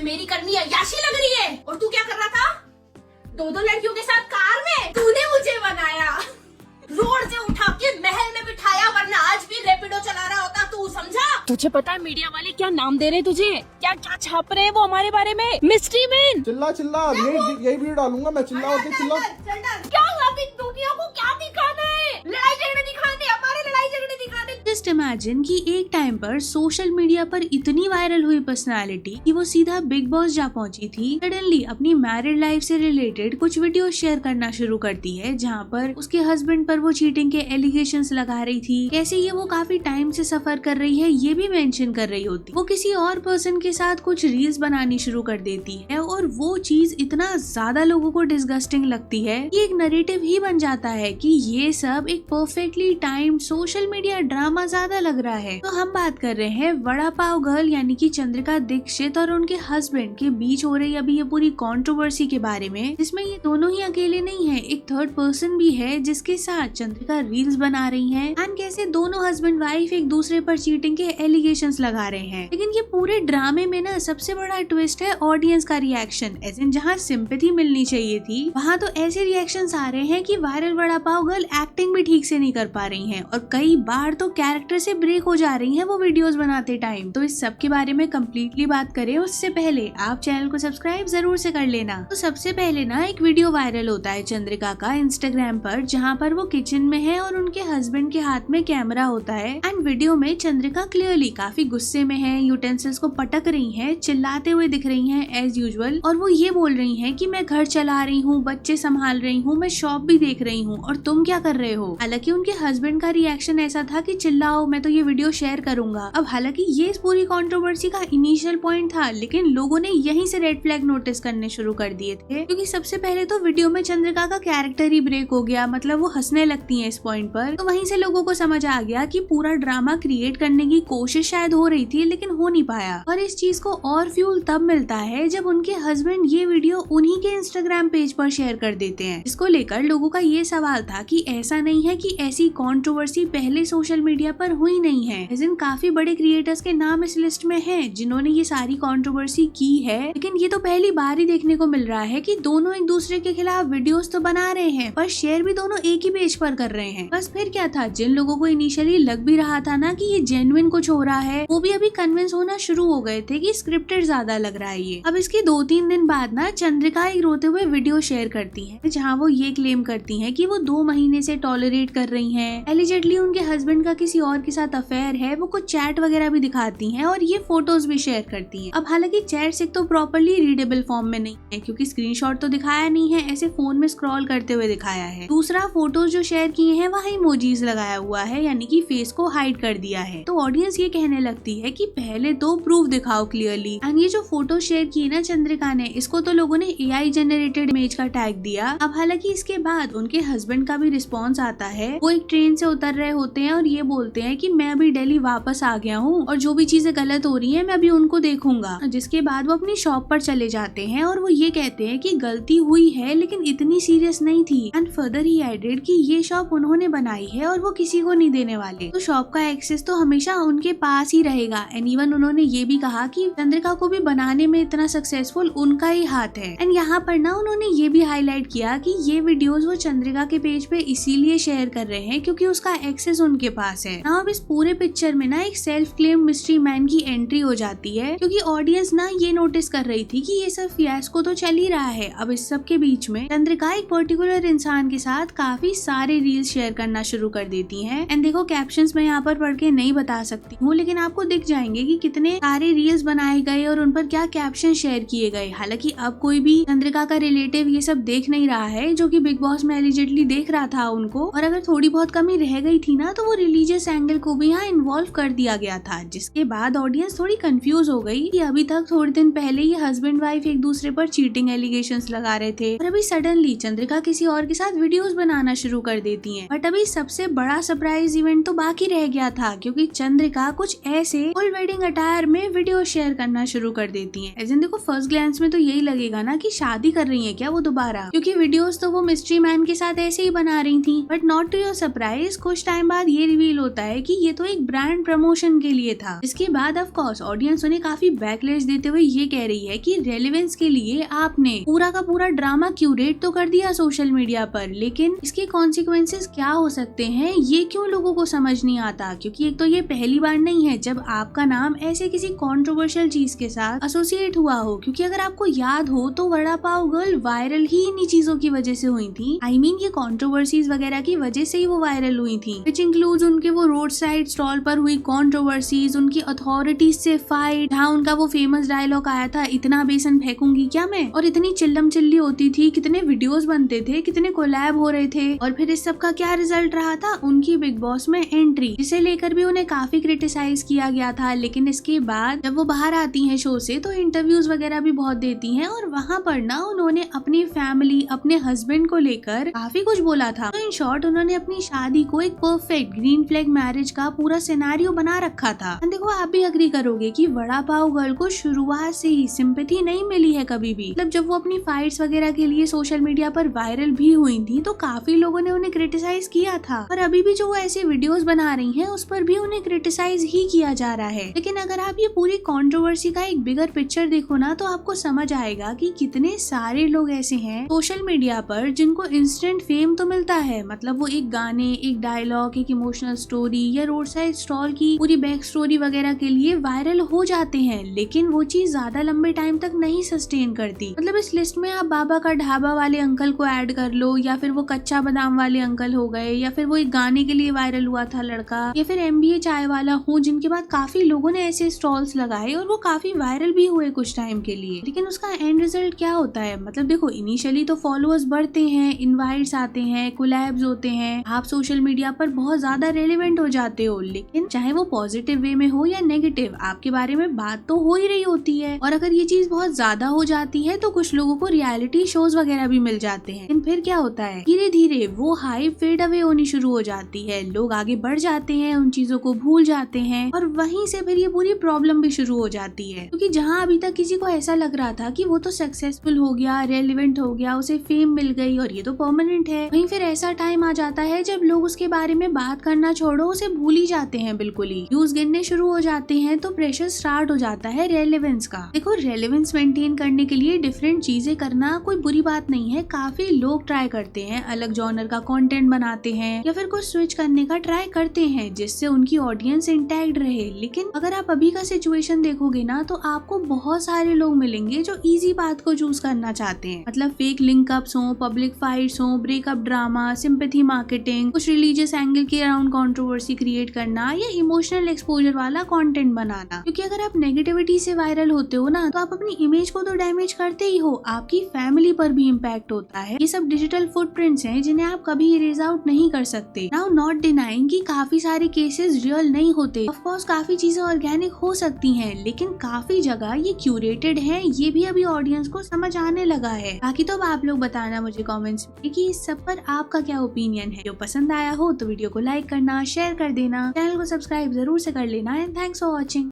तुम्हें मेरी करनी अय्याशी लग रही है? और तू क्या कर रहा था? दो लड़कियों के साथ कार में? तूने मुझे बनाया, रोड से उठा के महल में बिठाया, वरना आज भी रैपिडो चला रहा होता, तू समझा? तुझे पता है मीडिया वाले क्या नाम दे रहे हैं तुझे? क्या क्या छाप रहे हैं वो हमारे बारे में? Mystery man. चिल्ला चिल्ला, यही वीडियो डालूंगा मैं। चिल्ला और चिल्ला। क्या अभी दुनिया को क्या दिखाना है? लड़ाई झगड़े दिखाने, हमारे लड़ाई झगड़े दिखाने। जस्ट इमेजिन कि एक टाइम पर सोशल मीडिया पर इतनी वायरल हुई पर्सनालिटी कि वो सीधा बिग बॉस जा पहुंची थी। सडनली अपनी मैरिड लाइफ से रिलेटेड कुछ वीडियो शेयर करना शुरू करती है, जहां पर उसके हस्बैंड पर वो चीटिंग के एलिगेशंस लगा रही थी। कैसे ये वो काफी टाइम से सफर कर रही है ये भी मेंशन कर रही होती। वो किसी और पर्सन के साथ कुछ रील्स बनानी शुरू कर देती है और वो चीज इतना ज्यादा लोगों को डिस्गस्टिंग लगती है कि एक नरेटिव ही बन जाता है कि ये सब एक perfectly timed social media drama ज्यादा लग रहा है। तो हम बात कर रहे हैं वड़ा पाव गर्ल यानी कि चंद्रिका दीक्षित और उनके हस्बैंड के बीच हो रही अभी ये पूरी कंट्रोवर्सी के बारे में, जिसमें ये दोनों ही अकेले नहीं है, एक थर्ड पर्सन भी है जिसके साथ चंद्रिका रील्स बना रही है। एंड कैसे दोनों हस्बैंड वाइफ एक दूसरे पर चीटिंग के एलिगेशंस लगा रहे हैं। लेकिन ये पूरे ड्रामे में ना सबसे बड़ा ट्विस्ट है ऑडियंस का रिएक्शन। एज इन जहाँ सिंपैथी मिलनी चाहिए थी, वहाँ तो ऐसे रिएक्शंस आ रहे हैं कि viral vada pav girl acting भी ठीक से नहीं कर पा रही है और कई बार तो कैरेक्टर से ब्रेक हो जा रही है वो वीडियोस बनाते टाइम। तो इस सब के बारे में कम्प्लीटली बात करें उससे पहले आप चैनल को सब्सक्राइब जरूर से कर लेना। तो सबसे पहले ना एक वीडियो वायरल होता है चंद्रिका का इंस्टाग्राम पर, जहाँ पर वो किचन में है और उनके हस्बैंड के हाथ में कैमरा होता है। एंड वीडियो में चंद्रिका क्लियरली काफी गुस्से में है, यूटेंसिल्स को पटक रही है, चिल्लाते हुए दिख रही है एज यूजुअल। और वो ये बोल रही है कि मैं घर चला रही हूँ, बच्चे संभाल रही हूँ, मैं शॉप भी देख रही हूँ और तुम क्या कर रहे हो। हालांकि उनके हस्बैंड का रिएक्शन ऐसा था कि चिल्लाओ, मैं तो ये वीडियो शेयर करूंगा। अब हालांकि ये इस पूरी कंट्रोवर्सी का इनिशियल पॉइंट था, लेकिन लोगों ने यहीं से रेड फ्लैग नोटिस करने शुरू कर दिए थे। क्योंकि सबसे पहले तो वीडियो में चंद्रिका का कैरेक्टर ही ब्रेक हो गया, मतलब वो हंसने लगती है इस पॉइंट पर। तो वहीं से लोगों को समझ आ गया कि पूरा ड्रामा क्रिएट करने की कोशिश शायद हो रही थी लेकिन हो नहीं पाया। और इस चीज को और फ्यूल तब मिलता है जब उनके हस्बैंड ये वीडियो उन्हीं के इंस्टाग्राम पेज पर शेयर कर देते हैं, जिसको लेकर लोगों का ये सवाल था कि ऐसा नहीं है कि ऐसी कंट्रोवर्सी पहले सोशल मीडिया पर हुई नहीं है। लेकिन काफी बड़े क्रिएटर्स के नाम इस लिस्ट में हैं जिन्होंने ये सारी कंट्रोवर्सी की है, लेकिन ये तो पहली बार ही देखने को मिल रहा है कि दोनों एक दूसरे के खिलाफ वीडियोस तो बना रहे हैं पर शेयर भी दोनों एक ही पेज पर कर रहे हैं। बस फिर क्या था, जिन लोगों को इनिशियली लग भी रहा था ना कि ये जेन्युइन कुछ हो रहा है, वो भी अभी कन्विंस होना शुरू हो गए थे कि स्क्रिप्टेड ज्यादा लग रहा है ये। अब इसके 2-3 दिन बाद ना चंद्रिका एक रोते हुए वीडियो शेयर करती है, जहाँ वो ये क्लेम करती है कि वो 2 महीने से टॉलरेट कर रही है। एलिजेडली उनके हस्बैंड का किसी और के साथ अफेयर है। वो कुछ चैट वगैरह भी दिखाती हैं और ये फोटोज भी शेयर करती हैं। अब हालांकि चैट से तो प्रॉपर्ली रीडेबल फॉर्म में नहीं है क्योंकि स्क्रीनशॉट तो दिखाया नहीं है, ऐसे फोन में स्क्रॉल करते हुए दिखाया है। दूसरा, फोटोज जो शेयर किए हैं वहाँ इमोजीज लगाया हुआ है, यानी कि फेस को हाइड कर दिया है। तो ऑडियंस ये कहने लगती है कि पहले तो प्रूफ दिखाओ क्लियरली। एंड ये जो फोटो शेयर की ना चंद्रिका ने, इसको तो लोगों ने AI जनरेटेड इमेज का टैग दिया। अब हालांकि इसके बाद उनके हस्बैंड का भी रिस्पॉन्स आता है। वो एक ट्रेन से उतर रहे होते हैं और ये बोलते हैं कि मैं अभी दिल्ली वापस आ गया हूँ और जो भी चीजें गलत हो रही है मैं अभी उनको देखूंगा। जिसके बाद वो अपनी शॉप पर चले जाते हैं और वो ये कहते हैं कि गलती हुई है लेकिन इतनी सीरियस नहीं थी। एंड फर्दर ही एडेड कि ये शॉप उन्होंने बनाई है और वो किसी को नहीं देने वाले, तो शॉप का एक्सेस तो हमेशा उनके पास ही रहेगा। एंड इवन उन्होंने ये भी कहा कि चंद्रिका को भी बनाने में इतना सक्सेसफुल उनका ही हाथ है। एंड यहाँ पर ना उन्होंने ये भी हाईलाइट किया कि ये वीडियोस वो चंद्रिका के पेज पे इसीलिए शेयर कर रहे हैं क्योंकि उसका एक्सेस उनके पास है। ना अब इस पूरे पिक्चर में ना एक सेल्फ क्लेम मिस्ट्री मैन की एंट्री हो जाती है क्योंकि ऑडियंस ना ये नोटिस कर रही थी कि ये सब फियास्को तो चल ही रहा है। अब इस सब के बीच में चंद्रिका एक पर्टिकुलर इंसान के साथ काफी सारे रील्स शेयर करना शुरू कर देती हैं। एंड देखो कैप्शंस मैं यहाँ पर पढ़ के नहीं बता सकती हूँ, लेकिन आपको दिख जाएंगे कि कितने सारे रील्स बनाए गए और उन पर क्या कैप्शन शेयर किए गए। हालांकि अब कोई भी चंद्रिका का रिलेटिव ये सब देख नहीं रहा है, जो कि बिग बॉस में एलिजिडली देख रहा था उनको। और अगर थोड़ी बहुत कमी रह गई थी ना तो वो रिलीजियस एंगल को भी यहाँ इन्वॉल्व कर दिया गया था, जिसके बाद ऑडियंस थोड़ी कंफ्यूज हो गई कि अभी तक थोड़े दिन पहले ये हस्बैंड वाइफ एक दूसरे पर चीटिंग एलिगेशंस लगा रहे थे और अभी सडनली चंद्रिका किसी और के साथ वीडियोस बनाना शुरू कर देती हैं। बट अभी सबसे बड़ा सरप्राइज इवेंट तो बाकी रह गया था क्योंकि चंद्रिका कुछ ऐसे फुल वेडिंग अटायर में वीडियो शेयर करना शुरू कर देती हैं। ऐसे देखो फर्स्ट ग्लैंस में तो यही लगेगा ना कि शादी कर रही है क्या वो दोबारा, क्योंकि वीडियोस तो वो मिस्ट्री मैन के साथ ऐसे ही बना रही थी। But not to your surprise कुछ टाइम बाद ये रिवील होता होता है कि ये तो एक ब्रांड प्रमोशन के लिए था। इसके बाद ऑफ कोर्स ऑडियंस उन्हें काफी बैकलैश देते हुए ये कह रही है कि रेलेवेंस के लिए आपने पूरा का पूरा ड्रामा क्यूरेट तो कर दिया सोशल मीडिया पर, लेकिन इसके कॉन्सिक्वेंसेस क्या हो सकते हैं ये क्यों लोगों को समझ नहीं आता। क्योंकि एक तो ये पहली बार नहीं है जब आपका नाम ऐसे किसी कंट्रोवर्शियल चीज के साथ एसोसिएट हुआ हो। क्योंकि अगर आपको याद हो तो वड़ा पाव गर्ल वायरल ही इन्हीं चीजों की वजह से हुई थी। आई मीन ये कंट्रोवर्सीज वगैरह की वजह से ही वो वायरल हुई थी, विच इंक्लूड्स उनके वो रोड साइड स्टॉल पर हुई कंट्रोवर्सीज, उनकी अथॉरिटीज से फाइट, जहाँ उनका वो फेमस डायलॉग आया था इतना बेसन फेंकूंगी क्या मैं, और इतनी चिल्लम चिल्ली होती थी, कितने वीडियोस बनते थे, कितने कोलैब हो रहे थे। और फिर इस सब का क्या रिजल्ट रहा था, उनकी बिग बॉस में एंट्री, जिसे लेकर भी उन्हें काफी क्रिटिसाइज किया गया था। लेकिन इसके बाद जब वो बाहर आती हैं शो से तो इंटरव्यूज वगैरह भी बहुत देती हैं, और वहाँ पर ना उन्होंने अपनी फैमिली, अपने हस्बैंड को लेकर काफी कुछ बोला था। तो इन शॉर्ट उन्होंने अपनी शादी को एक परफेक्ट ग्रीन फ्लैग मैरिज का पूरा सिनेरियो बना रखा था। देखो आप भी अग्री करोगे कि वड़ा पाव गर्ल को शुरुआत से ही सिंपैथी नहीं मिली है कभी भी। मतलब जब वो अपनी फाइट्स वगैरह के लिए सोशल मीडिया पर वायरल भी हुई थी तो काफी लोगों ने उन्हें क्रिटिसाइज किया था, और अभी भी जो वो ऐसे वीडियोस बना रही हैं उस पर भी उन्हें क्रिटिसाइज ही किया जा रहा है। लेकिन अगर आप ये पूरी कंट्रोवर्सी का एक बिगर पिक्चर देखो ना तो आपको समझ आएगा कि कितने सारे लोग ऐसे हैं सोशल मीडिया पर जिनको इंस्टेंट फेम तो मिलता है। मतलब वो एक गाने, एक डायलॉग, एक इमोशनल स्टोरी या रोड साइड स्टॉल की पूरी बैक स्टोरी वगैरह के लिए वायरल हो जाते हैं, लेकिन वो चीज ज्यादा लंबे टाइम तक नहीं सस्टेन करती। मतलब इस लिस्ट में आप बाबा का ढाबा वाले अंकल को ऐड कर लो, या फिर वो कच्चा बादाम वाले अंकल हो गए, या फिर वो एक गाने के लिए वायरल हुआ था लड़का, या फिर MBA चाय वाला हो, जिनके बाद काफी लोगों ने ऐसे स्टॉल्स लगाए और वो काफी वायरल भी हुए कुछ टाइम के लिए। लेकिन उसका एंड रिजल्ट क्या होता है, मतलब देखो इनिशियली तो फॉलोअर्स बढ़ते हैं, इनवाइट्स आते हैं, कोलैब्स होते हैं, आप सोशल मीडिया पर बहुत ज्यादा रेलेवेंट हो जाते हो, लेकिन चाहे वो पॉजिटिव वे में हो या नेगेटिव, आपके बारे में बात तो हो ही रही होती है। और अगर ये चीज बहुत ज्यादा हो जाती है तो कुछ लोगों को रियलिटी शोज वगैरह भी मिल जाते हैं। लेकिन फिर क्या होता है, धीरे धीरे वो हाइप फेड अवे होनी शुरू हो जाती है, लोग आगे बढ़ जाते हैं, उन चीजों को भूल जाते हैं, और वहीं से फिर ये पूरी प्रॉब्लम भी शुरू हो जाती है। क्योंकि जहाँ अभी तक किसी को ऐसा लग रहा था कि वो तो सक्सेसफुल हो गया, रेलेवेंट हो गया, उसे फेम मिल गई और ये तो परमानेंट है, वहीं फिर ऐसा टाइम आ जाता है जब लोग उसके बारे में बात करना छोड़ो, उसे भूल ही जाते हैं बिल्कुल ही। व्यूज गिनने शुरू हो जाते हैं तो प्रेशर स्टार्ट हो जाता है रेलेवेंस का। देखो रेलेवेंस मेंटेन करने के लिए डिफरेंट चीजें करना कोई बुरी बात नहीं है, काफी लोग ट्राई करते हैं, अलग जॉनर का कंटेंट बनाते हैं या फिर कुछ स्विच करने का ट्राई करते हैं जिससे उनकी ऑडियंस इंटैक्ट रहे। लेकिन अगर आप अभी का सिचुएशन देखोगे ना तो आपको बहुत सारे लोग मिलेंगे जो इजी पाथ को चूज करना चाहते हैं। मतलब फेक लिंकअप्स हो, पब्लिक फाइट्स हो, ब्रेकअप ड्रामा, सिंपैथी मार्केटिंग, कुछ रिलीजियस एंगल के अराउंड कंट्रोवर्सी क्रिएट करना या इमोशनल एक्सपोजर वाला कंटेंट बनाना। क्योंकि अगर आप नेगेटिविटी से वायरल होते हो ना तो आप अपनी इमेज को तो डैमेज करते ही हो, आपकी फैमिली पर भी इम्पैक्ट होता है। ये सब डिजिटल फुटप्रिंट्स हैं जिन्हें आप कभी इरेज आउट नहीं कर सकते। नाउ नॉट डिनाइंग कि काफी सारे केसेस रियल नहीं होते, ऑफ कोर्स काफी चीजें ऑर्गेनिक हो सकती हैं, लेकिन काफी जगह ये क्यूरेटेड है, ये भी अभी ऑडियंस को समझ आने लगा है। बाकी तो अब आप लोग बताना मुझे कमेंट्स में कि इस सब पर आपका क्या ओपिनियन है। जो पसंद आया हो तो वीडियो को लाइक करना, शेयर कर देना, चैनल को सब्सक्राइब जरूर से कर लेना, एंड थैंक्स फॉर वॉचिंग।